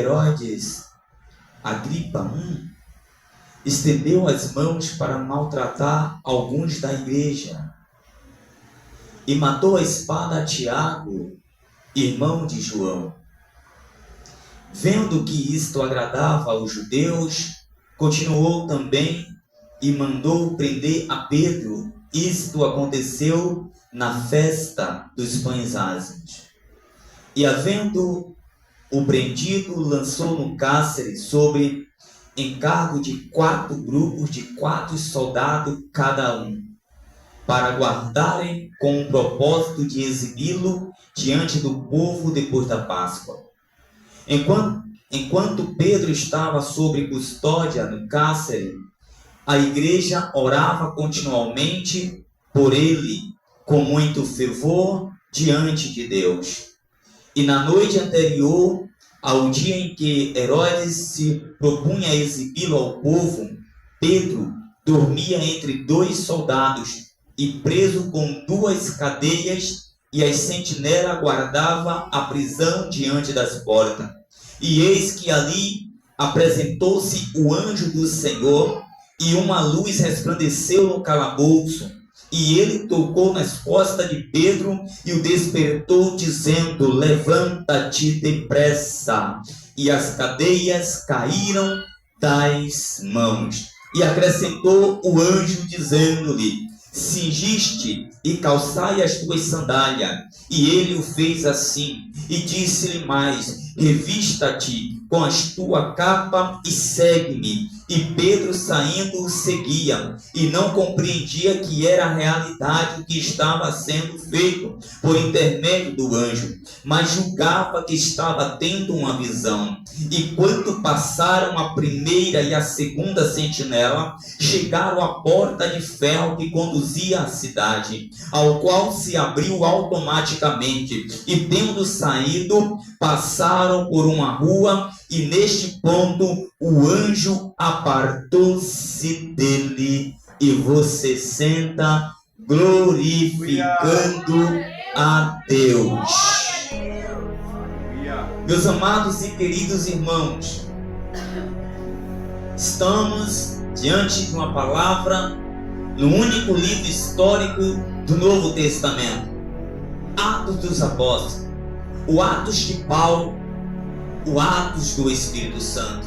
Herodes Agripa estendeu as mãos para maltratar alguns da igreja e matou a espada a Tiago, irmão de João. Vendo que isto agradava aos judeus, continuou também e mandou prender a Pedro. Isto aconteceu na festa dos pães ázimos. E havendo o prendido, lançou no cárcere sob encargo de 4 grupos de 4 soldados cada um, para guardarem com o propósito de exibi-lo diante do povo depois da Páscoa. Enquanto Pedro estava sob custódia no cárcere, a igreja orava continuamente por ele, com muito fervor diante de Deus. E na noite anterior ao dia em que Herodes se propunha a exibi-lo ao povo, Pedro dormia entre 2 soldados e preso com 2 cadeias, e as sentinelas guardavam a prisão diante das portas. E eis que ali apresentou-se o anjo do Senhor, e uma luz resplandeceu no calabouço. E ele tocou nas costas de Pedro e o despertou, dizendo: levanta-te depressa. E as cadeias caíram das mãos. E acrescentou o anjo, dizendo-lhe: cingiste e calçai as tuas sandálias. E ele o fez assim. E disse-lhe mais: revista-te com as tua capa e segue-me. E Pedro, saindo, o seguia, e não compreendia que era a realidade o que estava sendo feito por intermédio do anjo, mas julgava que estava tendo uma visão. E quando passaram a primeira e a segunda sentinela, chegaram à porta de ferro que conduzia à cidade, ao qual se abriu automaticamente, e tendo saído, passaram por uma rua, e neste ponto o anjo apartou-se dele, e você senta glorificando a Deus. Meus amados e queridos irmãos, estamos diante de uma palavra no único livro histórico do Novo Testamento, Atos dos Apóstolos, o Atos de Paulo, o Atos do Espírito Santo,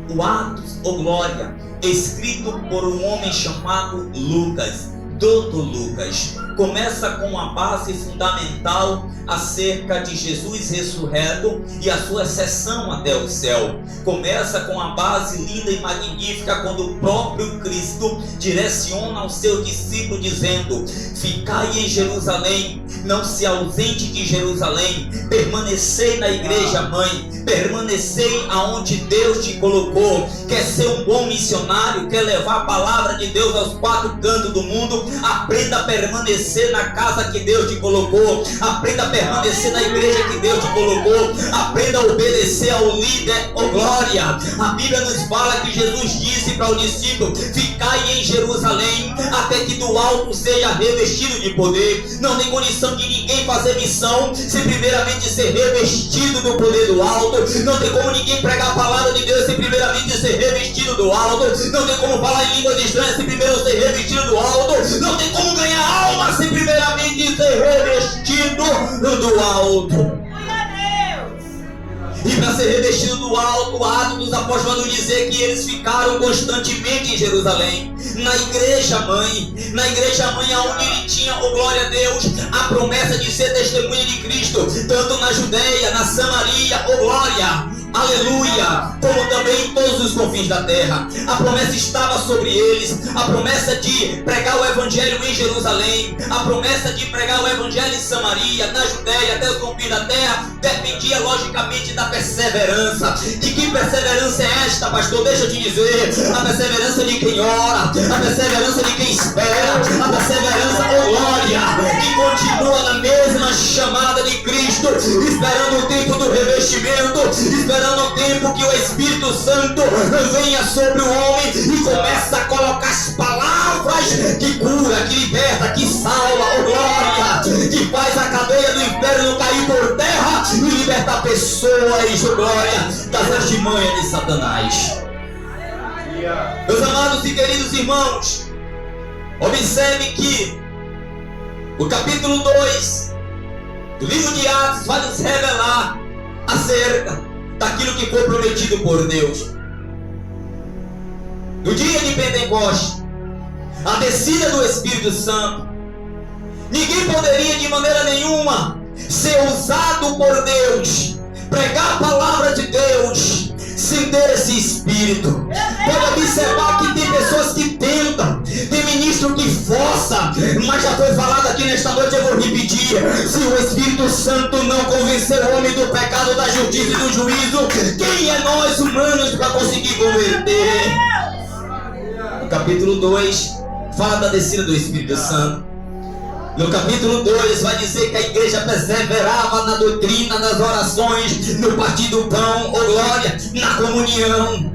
o Atos, ou glória, escrito por um homem chamado Lucas, Dr. Lucas. Começa com uma base fundamental acerca de Jesus ressurreto e a sua ascensão até o céu. Começa com a base linda e magnífica quando o próprio Cristo direciona ao seu discípulo dizendo: ficai em Jerusalém, não se ausente de Jerusalém, permanecei na igreja mãe, permanecei aonde Deus te colocou. Quer ser um bom missionário, quer levar a palavra de Deus aos 4 cantos do mundo, aprenda a permanecer na casa que Deus te colocou, aprenda a permanecer na igreja que Deus te colocou, aprenda a obedecer ao líder, oh glória. A Bíblia nos fala que Jesus disse para o discípulo: ficai em Jerusalém, até que do alto seja revestido de poder. Não tem condição de ninguém fazer missão sem primeiramente ser revestido do poder do alto. Não tem como ninguém pregar a palavra de Deus sem primeiramente ser revestido do alto. Não tem como falar em línguas estranhas sem primeiro ser revestido do alto. Não tem como ganhar alma sem primeiramente ser revestido do alto. E para ser revestido do alto, o Atos dos Apóstolos vai dizer que eles ficaram constantemente em Jerusalém, na igreja mãe onde ele tinha, oh glória a Deus, a promessa de ser testemunha de Cristo, tanto na Judeia, na Samaria, oh glória, aleluia, como também em todos os confins da terra. A promessa estava sobre eles, a promessa de pregar o evangelho em Jerusalém, a promessa de pregar o evangelho em Samaria, na Judeia, até os confins da terra, dependia logicamente da perseverança. De que perseverança é esta, pastor? Deixa eu te dizer: a perseverança de quem ora, a perseverança de quem espera, a perseverança, oh glória, que continua na mesma chamada de Cristo, esperando o tempo do revestimento, esperando o tempo que o Espírito Santo venha sobre o homem e começa a colocar as palavras que cura, que liberta, que salva, oh glória, que faz a cadeia do inferno cair por terra e libertar libertar pessoas, glória, das artimanhas de Satanás. Meus amados e queridos irmãos, observe que o capítulo 2 do livro de Atos vai nos revelar acerca daquilo que foi prometido por Deus. No dia de Pentecostes, a descida do Espírito Santo, ninguém poderia de maneira nenhuma ser usado por Deus, pregar a palavra de Deus, sem ter esse Espírito. Pode observar que tem pessoas que tentam, tem ministro que força, mas já foi falado aqui nesta noite, eu vou repetir: se o Espírito Santo não convencer o homem do pecado, da justiça e do juízo, quem é nós humanos para conseguir converter? No capítulo 2 fala da descida do Espírito Santo. No capítulo 2 vai dizer que a igreja perseverava na doutrina, nas orações, no partir do pão, ou glória, na comunhão.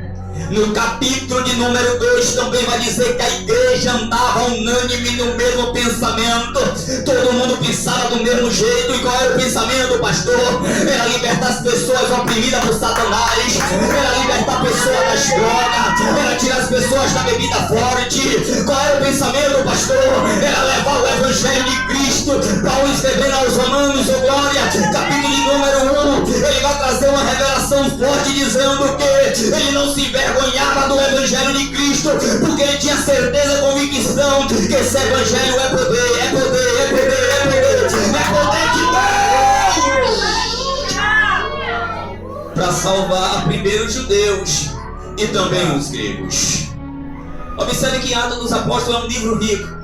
No capítulo de número 2 também vai dizer que a igreja andava unânime no mesmo pensamento. Todo mundo pensava do mesmo jeito. E qual era o pensamento, pastor? Era libertar as pessoas oprimidas por Satanás, era libertar pessoas das drogas, era tirar as pessoas da bebida forte. Qual era o pensamento, pastor? Era levar o evangelho de Cristo. Paulo escrevendo aos Romanos, oh glória, capítulo de número 1, ele vai trazer uma revelação forte dizendo que ele não se envergonhava do evangelho de Cristo, porque ele tinha certeza e convicção que esse evangelho é poder, é poder, é poder, é poder, é poder de Deus para salvar primeiro os judeus e também os gregos. Observe que Atos dos Apóstolos é um livro rico.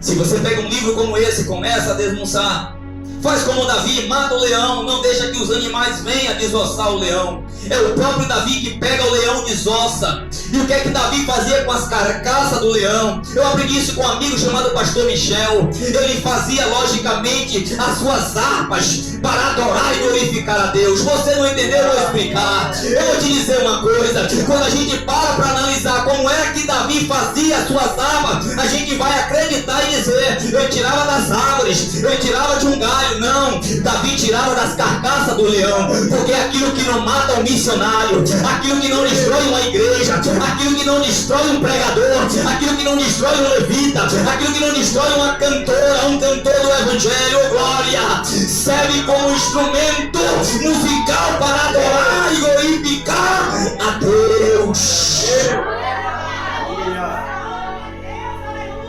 Se você pega um livro como esse e começa a desmonçar, faz como Davi, mata o leão, não deixa que os animais venham desossar o leão. É o próprio Davi que pega o leão e desossa. E o que é que Davi fazia com as carcaças do leão? Eu aprendi isso com um amigo chamado Pastor Michel. Ele fazia logicamente as suas harpas para adorar e glorificar a Deus. Você não entendeu? Eu vou explicar. Eu vou te dizer uma coisa: quando a gente para analisar como é que Davi fazia as suas harpas, a gente vai acreditar e dizer: eu tirava das árvores, eu tirava de um galho. Não, Davi tirava das carcaças do leão, porque aquilo que não mata um missionário, aquilo que não destrói uma igreja, aquilo que não destrói um pregador, aquilo que não destrói um levita, aquilo que não destrói uma cantora, um cantor do evangelho, glória, serve como instrumento musical para adorar e glorificar a Deus.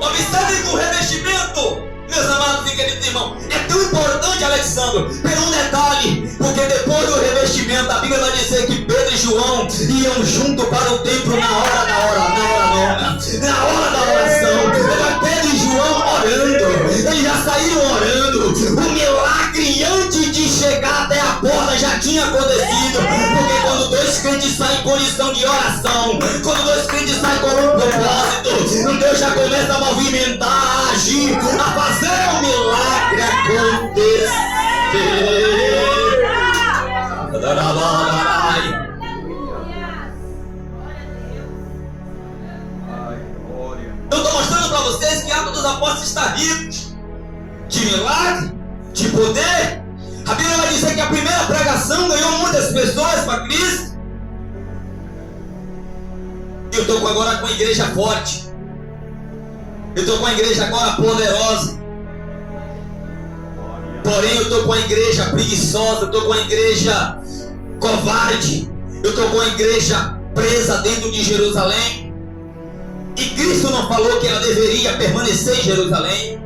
Observe que o revestimento, meus amados e queridos irmãos, é tão importante, Alexandre, pelo um detalhe, porque depois do revestimento, a Bíblia vai dizer que Pedro e João iam junto para o templo na hora da oração. Pedro e João orando, eles já saíram orando. O milagre antes de chegar até a porta já tinha acontecido, porque quando dois crentes saem em condição de oração, quando dois crentes saem com um propósito, Deus já começa a movimentar, a agir, a fazer o milagre acontecer. Eu estou mostrando para vocês que Atos dos Apóstolos está rico de milagre, de poder. A Bíblia vai dizer que a primeira pregação ganhou muitas pessoas para Cristo. Eu estou agora com a igreja forte. Eu estou com a igreja agora poderosa. Porém eu estou com a igreja preguiçosa. Eu estou com a igreja covarde. Eu estou com a igreja presa dentro de Jerusalém. E Cristo não falou que ela deveria permanecer em Jerusalém.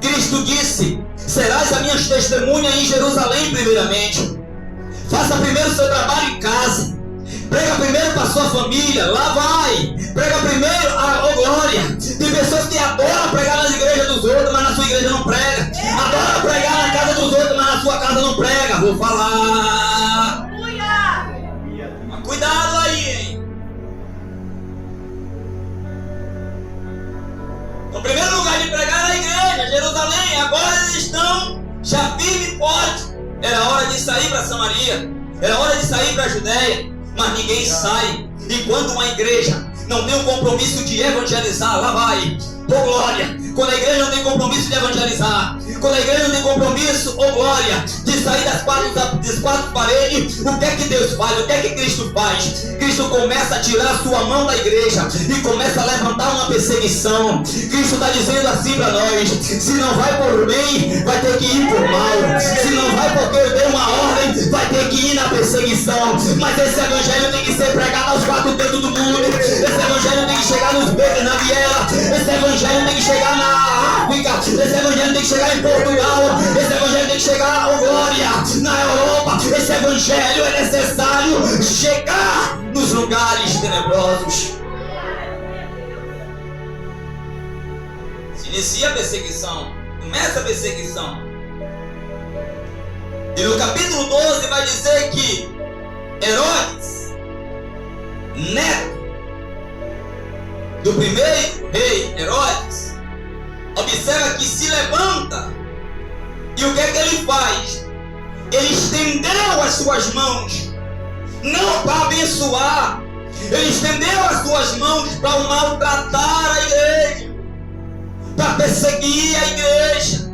Cristo disse: serás a minha testemunha em Jerusalém primeiramente. Faça primeiro o seu trabalho em casa. Prega primeiro para a sua família. Lá vai. Prega primeiro a glória. Tem pessoas que adoram pregar nas igrejas dos outros, mas na sua igreja não prega. Adoram pregar na casa dos outros, mas na sua casa não prega. Vou falar. Mas cuidado aí, hein? No primeiro lugar de pregar é na igreja, Jerusalém. Agora eles estão já firme e forte. Era hora de sair para Samaria. Era hora de sair para a Judéia. Mas ninguém sai enquanto uma igreja não tem o compromisso de evangelizar. Lá vai, por glória. Quando a igreja não tem compromisso de evangelizar, quando Quando a igreja não tem compromisso, ou glória, de sair das quatro paredes, o que é que Deus faz? O que é que Cristo faz? Cristo começa a tirar a sua mão da igreja e começa a levantar uma perseguição. Cristo está dizendo assim para nós: se não vai por bem, vai ter que ir por mal. Se não vai porque eu dei uma ordem, vai ter que ir na perseguição. Mas esse evangelho tem que ser pregado aos quatro cantos do mundo. Esse evangelho tem que chegar nos becos, na viela. Esse evangelho tem que chegar na África. Esse evangelho tem que chegar em Portugal. Esse evangelho tem que chegar, oh glória, na Europa. Esse evangelho é necessário chegar nos lugares tenebrosos. Se inicia a perseguição, começa a perseguição. E no capítulo 12 vai dizer que Herodes, neto do primeiro rei Herodes, observa que se levanta. E o que é que ele faz? Ele estendeu as suas mãos, não para abençoar, ele estendeu as suas mãos para maltratar a igreja, para perseguir a igreja.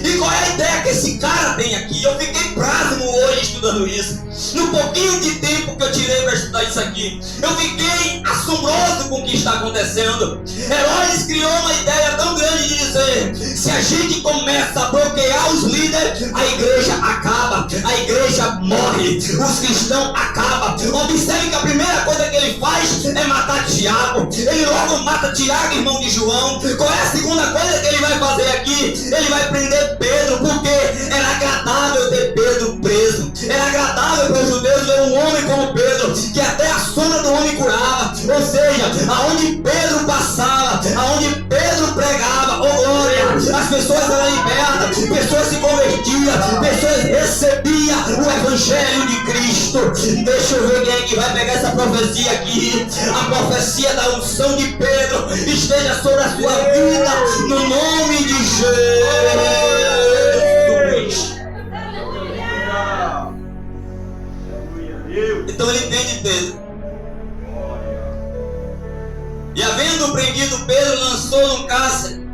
E qual é a ideia que esse cara tem aqui? Eu fiquei pasmo hoje estudando isso. No pouquinho de tempo que eu tirei para estudar isso aqui, eu fiquei assombroso com o que está acontecendo. Herodes criou uma ideia tão grande de dizer: se a gente começa a bloquear os líderes, a igreja acaba, a igreja morre, os cristãos acabam. Observe que a primeira coisa que ele faz é matar Tiago. Ele logo mata Tiago, irmão de João. Qual é a segunda coisa que ele vai fazer aqui? Ele vai prender Pedro, porque era agradável ter Pedro preso. Era agradável para os judeus ver um homem como Pedro, que até a sombra do homem curava. Ou seja, aonde Pedro passava, aonde Pedro pregava, oh glória, as pessoas eram libertas, pessoas se convertiam, pessoas recebiam o evangelho de Cristo. Deixa eu ver quem é que vai pegar essa profecia aqui. A profecia da unção de Pedro esteja sobre a sua vida, no nome de Jesus. Então ele prende Pedro. E havendo prendido Pedro, lançou no cárcere,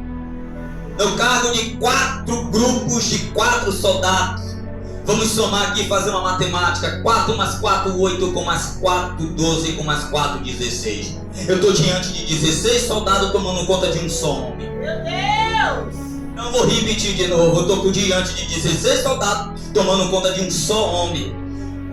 no cargo de 4 grupos de 4 soldados. Vamos somar aqui, fazer uma matemática. 4 mais 4, 8, com mais 4, 12, com mais 4, 16. Eu estou diante de 16 soldados tomando conta de um só homem. Meu Deus! Não vou repetir de novo. Eu estou diante de 16 soldados tomando conta de um só homem.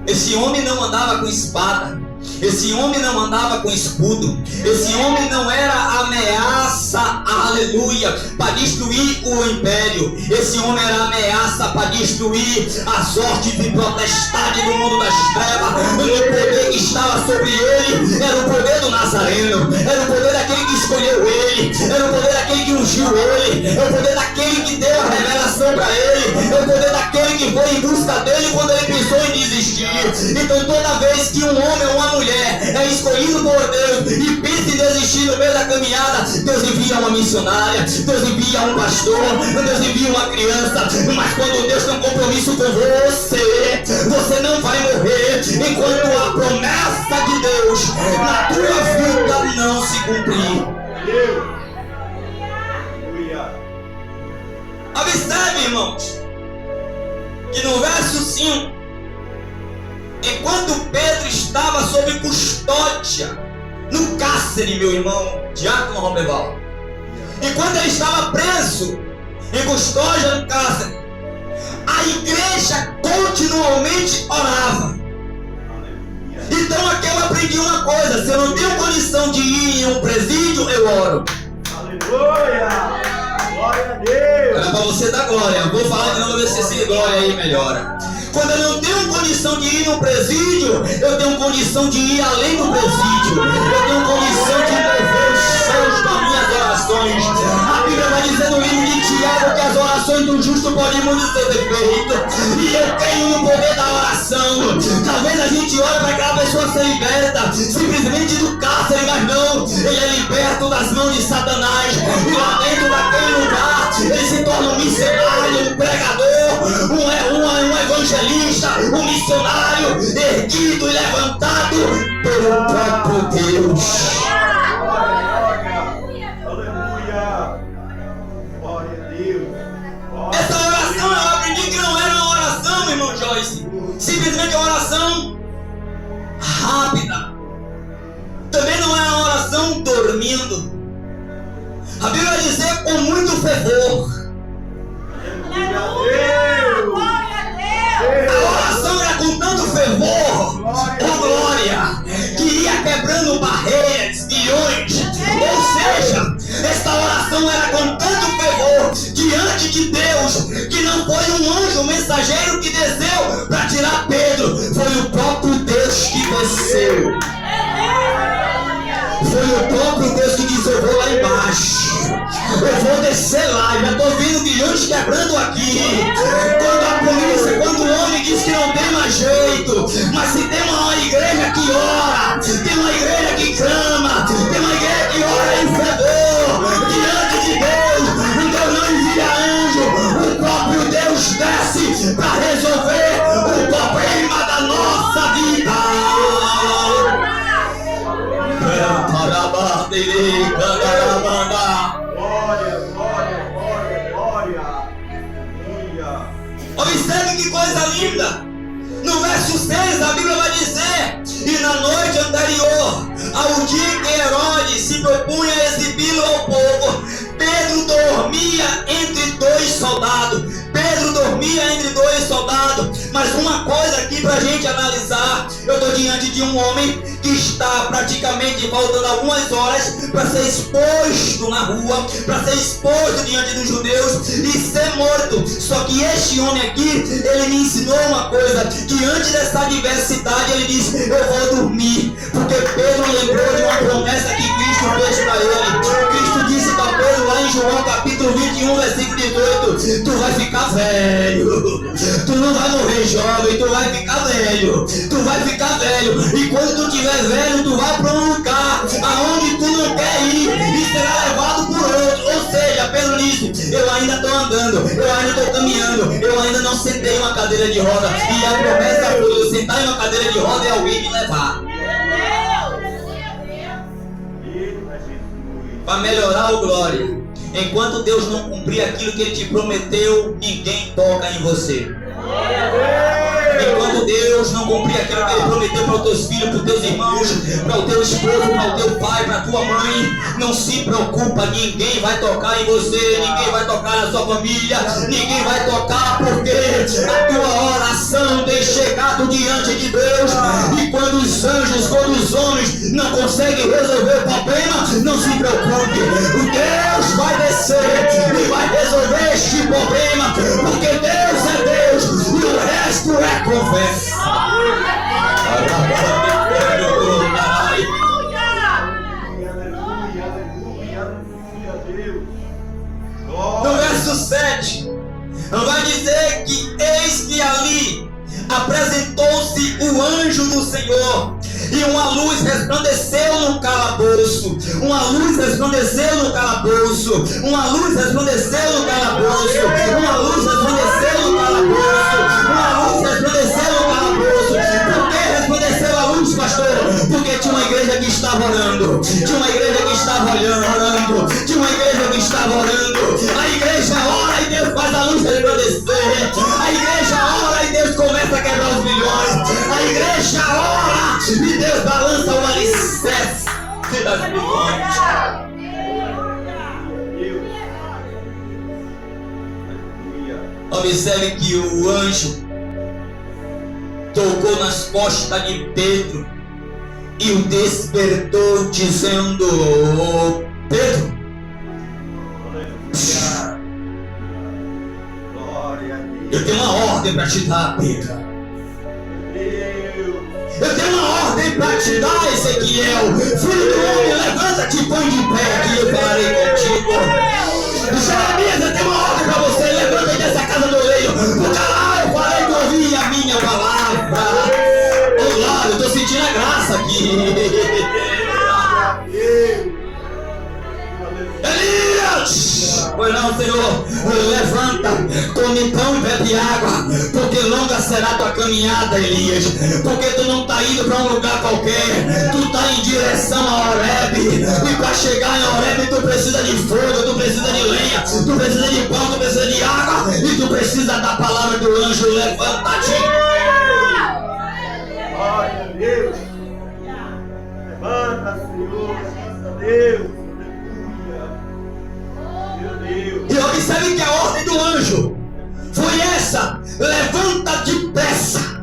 Esse homem não andava com espada. Esse homem não andava com escudo. Esse homem não era ameaça, aleluia, para destruir o império. Esse homem era ameaça para destruir as ordens de potestade do mundo das trevas. E o poder que estava sobre ele era o poder do Nazareno, era o poder daquele que escolheu ele, era o poder daquele que ungiu ele, é o poder daquele que deu a revelação para ele, é o poder daquele que foi em busca dele quando ele pensou em desistir. Então toda vez que um homem ou uma mulher é escolhido por Deus e pensa em desistir no meio da caminhada, Deus envia uma missionária, Deus envia um pastor, Deus envia uma criança. Mas quando Deus tem um compromisso com você, você não vai morrer enquanto a promessa de Deus na tua vida não se cumprir. Observe, irmãos, que no verso 5, enquanto Pedro estava sob custódia no cárcere, meu irmão Diácono Roberval, enquanto ele estava preso em custódia no cárcere, a igreja continuamente orava. Então aqui eu aprendi uma coisa: se eu não tenho condição de ir em um presídio, eu oro. Aleluia! Glória a Deus! Era para você dar glória. Eu vou falar de novo, ver se esse glória aí melhora. Quando eu não tenho condição de ir no presídio, eu tenho condição de ir além do presídio. Eu tenho condição de mover os céus com as minhas orações. A Bíblia vai dizer no livro de Tiago que as orações do justo podem muito ser feitas. E eu tenho o poder da oração. Talvez a gente ore para aquela pessoa ser liberta, simplesmente do cárcere, mas não. Ele é liberto das mãos de Satanás. E lá dentro daquele lugar, ele se torna um missionário, um pregador, um evangelista, um missionário erguido e levantado pelo próprio Deus. Aleluia! Glória a Deus! simplesmente uma oração rápida. Também não é uma oração dormindo. A Bíblia vai dizer com muito fervor. A oração era com tanto fervor, com glória, que ia quebrando barreiras, guiões. Ou seja, esta oração era com tanto fervor diante de Deus, que não foi um anjo mensageiro que desceu para tirar Pedro, foi o próprio Deus que desceu. Foi o próprio Deus que disse: eu vou lá embaixo, eu vou descer lá, já estou vendo guiões quebrando aqui. Quando a polícia, quando o homem diz que não tem mais jeito, mas se tem uma igreja que ora, tem uma igreja que clama, tem uma igreja que ora em fervor diante de Deus, então não envia anjo, o próprio Deus desce para resolver o problema da nossa vida. Observe que coisa linda. No verso 6 a Bíblia vai dizer: e na noite anterior ao dia que Herodes se propunha a exibi-lo ao povo, Pedro dormia entre dois soldados. Pedro dormia entre dois soldados. Mas uma coisa aqui pra gente analisar: eu estou diante de um homem que está praticamente faltando algumas horas para ser exposto na rua, para ser exposto diante dos judeus e ser morto. Só que este homem aqui, ele me ensinou uma coisa: diante dessa adversidade ele disse: eu vou dormir, porque Pedro lembrou de uma promessa que Cristo fez para ele. Cristo disse para Pedro lá em João capítulo 21 versículo 18: tu vai ficar velho, tu não vai morrer jovem, tu vai ficar velho, tu vai ficar velho, e quando tu estiver velho, tu vai para um lugar aonde tu não quer ir e será levado por outro. Ou seja, Pedro disse: eu ainda estou andando, eu ainda estou caminhando, eu ainda não sentei em uma cadeira de roda, e a promessa foi eu sentar em uma cadeira de roda e alguém me levar. Para melhorar o glória, enquanto Deus não cumprir aquilo que Ele te prometeu, ninguém toca em você. Enquanto Deus não cumprir aquilo que Ele prometeu para os teus filhos, para os teus irmãos, para o teu esposo, para o teu pai, para a tua mãe, não se preocupa, ninguém vai tocar em você, ninguém vai tocar na sua família, ninguém vai tocar, porque a tua oração tem chegado diante de Deus. E quando os anjos, quando os homens não conseguem resolver o problema, não se preocupe, o Deus vai descer e vai resolver este problema, porque Deus é Deus e o resto é conversa. No verso 7 vai dizer que eis que ali apresentou-se o anjo do Senhor, e uma luz resplandeceu no calabouço, uma luz resplandeceu no calabouço, uma luz resplandeceu no calabouço, uma luz resplandeceu no calabouço, uma luz resplandeceu no calabouço. Por que resplandeceu a luz, pastor? Porque tinha uma igreja que estava orando, tinha uma igreja que estava orando, tinha uma igreja que estava orando. A igreja ora e Deus faz a luz resplandecer, a igreja ora e Deus começa a quebrar os milhões, a igreja ora e Deus balança o alicerce das milhões. Observe que o anjo tocou nas costas de Pedro e o despertou, dizendo: Pedro, eu tenho uma ordem para te dar, Pedro. Eu tenho uma ordem para te dar, Ezequiel. Filho do homem, levanta-te e põe de pé, que eu falarei contigo. Jeremias, eu tenho uma ordem para você. Levanta-te dessa casa do leio, porque lá eu farei de ouvir a minha palavra. Olá, eu estou sentindo a graça aqui. Elias! Pois não, Senhor, levanta, come pão e bebe água, porque longa será tua caminhada, Elias, porque tu não está indo para um lugar qualquer, tu está em direção a Horebe, e para chegar em Horebe tu precisa de fogo, tu precisa de lenha, tu precisa de pão, tu precisa de água, e tu precisa da palavra do anjo. Levanta-te. Glória a Deus. Levanta, Senhor. Levanta, Deus. Aleluia. Meu Deus. E observe que a ordem do anjo foi essa: levanta depressa.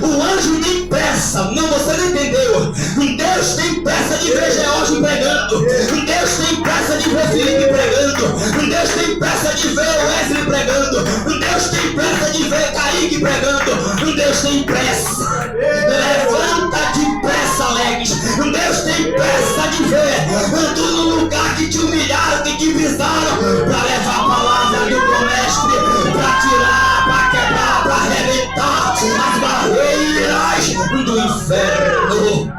O anjo tem pressa. Não, você não entendeu. Deus tem pressa de ver George pregando. Deus tem pressa de ver Felipe pregando. Deus tem pressa de ver Wesley pregando. Deus tem pressa de ver Kaique pregando. Deus tem pressa. Levanta depressa, Alex. Deus tem pressa de ver tu no lugar que te humilharam, que te visaram, para levar a palavra do mestre, para tirar, para quebrar, para arrebentar as barreiras do inferno.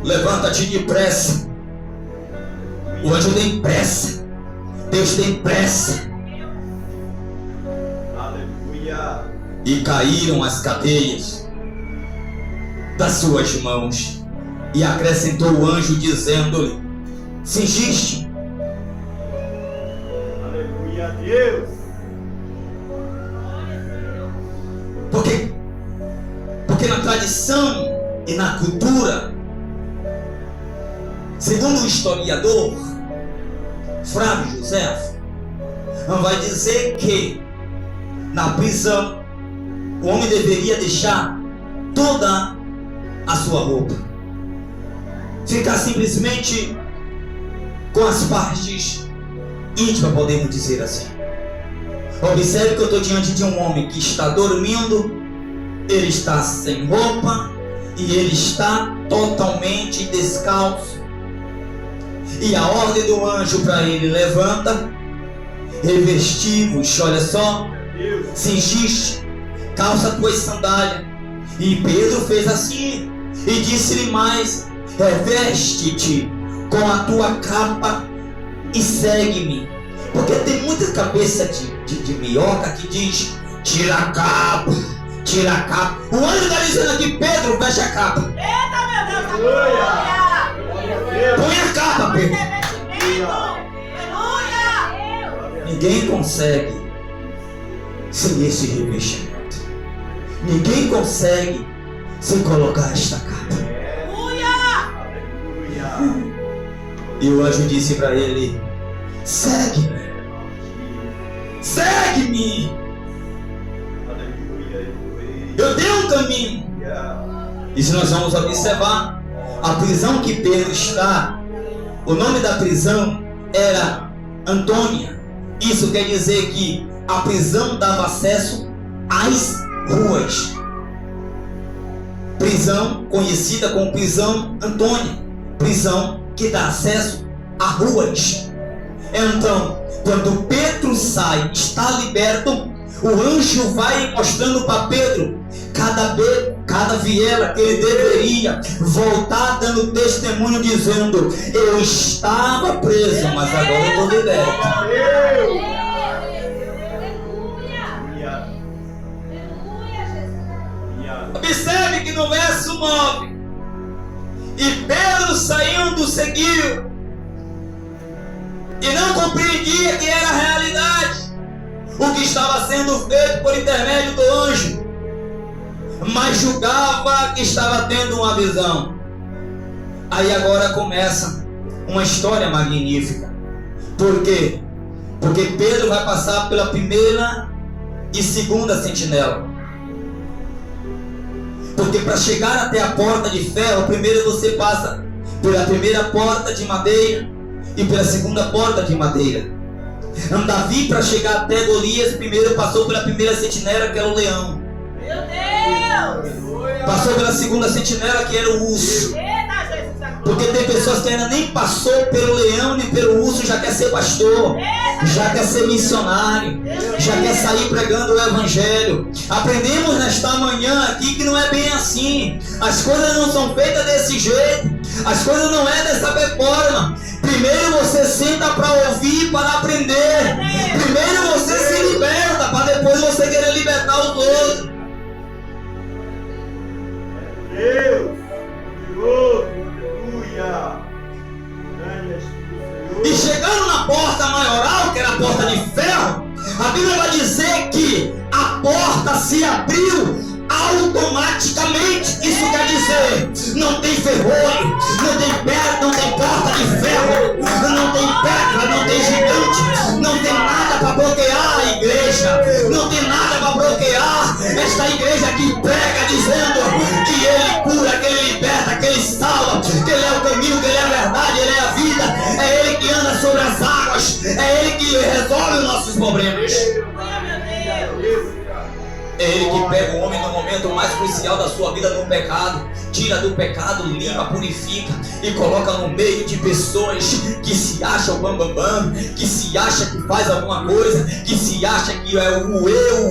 Levanta-te depressa. O anjo tem pressa. Deus tem pressa. Aleluia. E caíram as cadeias das suas mãos. E acrescentou o anjo, dizendo-lhe: cingiste. Aleluia a Deus. Porque na tradição e na cultura, segundo o historiador Flávio José, vai dizer que na prisão o homem deveria deixar toda a sua roupa, ficar simplesmente com as partes íntimas, podemos dizer assim. Observe que eu estou diante de um homem que está dormindo, ele está sem roupa e ele está totalmente descalço. E a ordem do anjo para ele: levanta, revestivos, olha só, cingiste, calça tuas sandálias. E Pedro fez assim e disse-lhe mais: reveste-te com a tua capa e segue-me. Porque tem muita cabeça de minhoca que diz: tira a capa, tira a capa. O anjo está dizendo aqui: Pedro, veste a capa. Eita, meu Deus, aleluia! Põe a capa, Pedro. Aleluia! Ninguém consegue sem esse revestimento. Ninguém consegue sem colocar esta capa. Aleluia! E o anjo disse para ele: segue-me. Segue-me. Eu dei um caminho. E se nós vamos observar a prisão que Pedro está, o nome da prisão era Antônia. Isso quer dizer que a prisão dava acesso às ruas. Prisão conhecida como prisão Antônia, prisão que dá acesso a ruas. Então, quando Pedro sai, está liberto, o anjo vai mostrando para Pedro cada viela que ele deveria voltar, dando testemunho, dizendo: eu estava preso, mas agora eu estou liberto. Observe que no verso 9: e Pedro saindo seguiu, e não compreendia que era a realidade o que estava sendo feito por intermédio do anjo, mas julgava que estava tendo uma visão. Aí agora começa uma história magnífica. Por quê? Porque Pedro vai passar pela primeira e segunda sentinela. Porque para chegar até a porta de ferro, primeiro você passa pela primeira porta de madeira e pela segunda porta de madeira. Davi, para chegar até Golias, primeiro passou pela primeira sentinela, que era o leão. Meu Deus! Passou pela segunda sentinela, que era o urso. Porque tem pessoas que ainda nem passou pelo leão nem pelo urso, já quer ser pastor, já quer ser missionário, já quer sair pregando o evangelho. Aprendemos nesta manhã aqui que não é bem assim. As coisas não são feitas desse jeito. As coisas não é dessa forma. Primeiro você senta para ouvir, para aprender. Primeiro você se liberta, para depois você querer libertar os outros. Deus, e chegando na porta maioral, que era a porta de ferro, a Bíblia vai dizer que a porta se abriu automaticamente. Isso quer dizer, não tem ferrolho, não tem pedra, não tem porta de ferro, não tem pedra, não tem gigante, não tem nada para bloquear a igreja, não tem nada para bloquear esta igreja que prega dizendo que Ele cura, que Ele liberta, que Ele salva, que Ele é o caminho, que Ele é a verdade, Ele é a vida, é Ele que anda sobre as águas, é Ele que resolve os nossos problemas. É Ele que pega o homem no momento mais crucial da sua vida, no pecado, tira do pecado, limpa, purifica e coloca no meio de pessoas que se acham bambambam, que se acha que faz alguma coisa, que se acha que é o eu.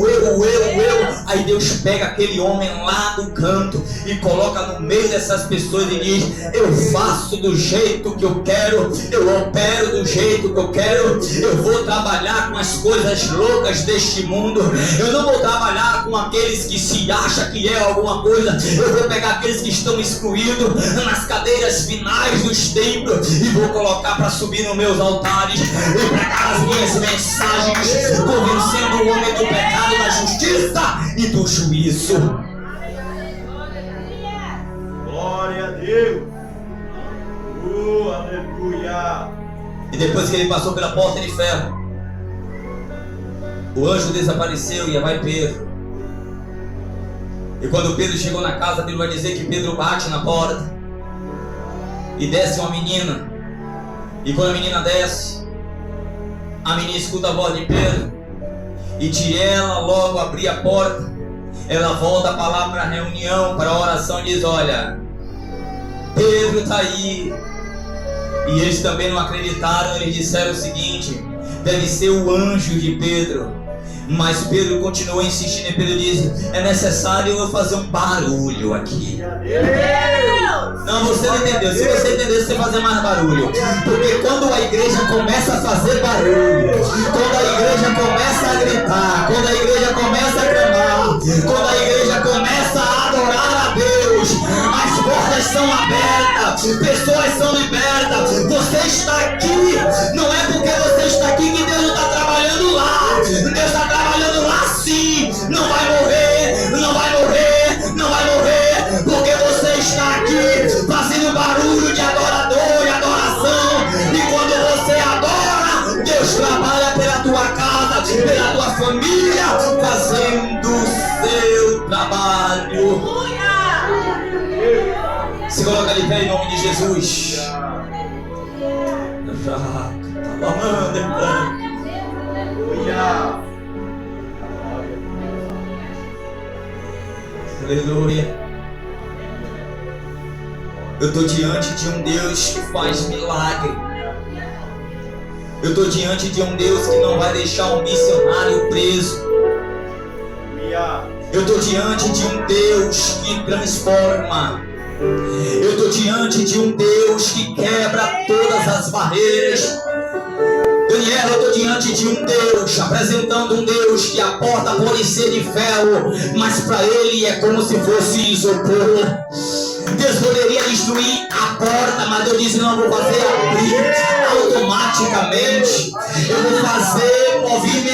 Aí Deus pega aquele homem lá do canto e coloca no meio dessas pessoas e diz: eu faço do jeito que eu quero, eu opero do jeito que eu quero, eu vou trabalhar com as coisas loucas deste mundo, eu não vou trabalhar com aqueles que se acham que é alguma coisa, eu vou pegar aqueles que estão excluídos nas cadeiras finais dos templos e vou colocar para subir nos meus altares e pregar as minhas mensagens, convencendo o homem do pecado, da justiça e do juízo. Glória a Deus. Aleluia. E depois que ele passou pela porta de ferro, o anjo desapareceu e vai Pedro. E quando Pedro chegou na casa, Pedro vai dizer que Pedro bate na porta e desce uma menina. E quando a menina desce, a menina escuta a voz de Pedro e de ela logo abrir a porta, ela volta para lá para a reunião, para a oração e diz: olha, Pedro está aí. E eles também não acreditaram, eles disseram o seguinte: deve ser o anjo de Pedro. Mas Pedro continuou insistindo e Pedro diz: é necessário eu fazer um barulho aqui. Não, você não entendeu. Se você entendeu, você vai fazer mais barulho. Porque quando a igreja começa a fazer barulho, quando a igreja começa a gritar, quando a igreja começa a clamar, quando a igreja começa a adorar a Deus, as portas são abertas, pessoas são libertas. Você está aqui, não é porque você está aqui que Deus não está trabalhando lá. Deus está trabalhando lá sim. Não vai morrer, não vai morrer, não vai morrer, porque você está aqui fazendo barulho de adorador e adoração. E quando você adora, Deus trabalha pela tua casa, pela tua família, fazendo o seu trabalho. Se coloca de pé em nome de Jesus. Aleluia. Eu estou diante de um Deus que faz milagre. Eu estou diante de um Deus que não vai deixar um missionário preso. Eu estou diante de um Deus que transforma. Eu estou diante de um Deus que quebra todas as barreiras. Daniel, eu estou diante de um Deus, apresentando um Deus que a porta pode ser de ferro, mas para ele é como se fosse isopor. Deus poderia destruir a porta, mas Deus disse: não, eu vou fazer abrir automaticamente. Eu vou fazer movimento.